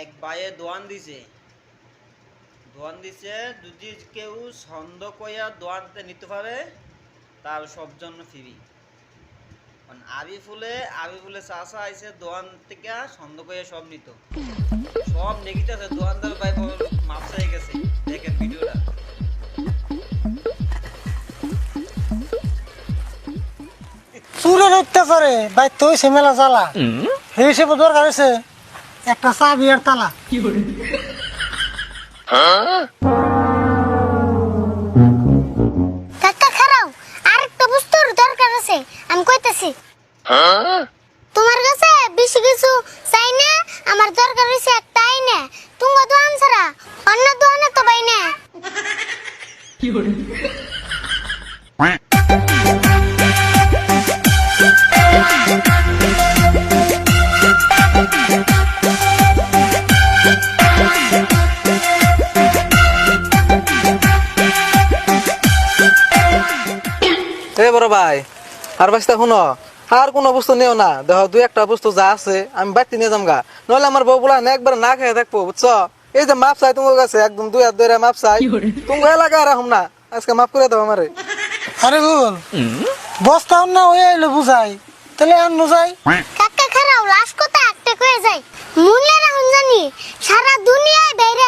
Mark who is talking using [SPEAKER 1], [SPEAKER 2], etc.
[SPEAKER 1] এক ভাইয়ে দোয়ান দিছে যদি কেউ ছন্দ কইয়া দোয়ানতে নিতে পারে তার সব জন্য ফ্রি। আবি ফুলে চাষা আইছে দোয়ান থেকে ছন্দ কইয়া সব নিত, সব নেগিতেছে দোয়ানদার ভাই মাপসা হয়ে গেছে। দেখেন ভিডিওটা।
[SPEAKER 2] চুরের অত্যাচারে ভাই তো মেলা জ্বালা সেই হিসেবে দরকার হয়েছে একটা চাবি আর তালা।
[SPEAKER 3] কাকা খারাও, আরেকটা বস্তুর দরকার আছে, আমি কইতাছি। তোমার কাছে বেশি কিছু চাই না, আমার দরকার হইছে একটা আইনা। তুমি দোকান ছাড়া অন্য দোকানে তো পাই না।
[SPEAKER 4] এ বড় ভাই আর বাঁচতে শুনো, আর কোনো বস্তু নেও না, দেখো দুই একটা বস্তু যা আছে আমি বাড়তি নিয়ে যামগা, নইলে আমার বউ বলা একবার না খেয়ে থাকবো বুঝছো। এই যে মাপ চাই তোমার কাছে, একদম দুই হাত ধরে মাপ চাই, তুমি এলাকা রাখুম না, আজকে মাফ করে দাও আমারে।
[SPEAKER 2] আরে বল বস্তা না হয়ে আইলো বুঝাই, তাহলে আর যাই।
[SPEAKER 3] কাকা খারাও, লাশ কথা একটা কয়ে যাই, মূল্যের এখন জানি সারা দুনিয়ায় বাইরে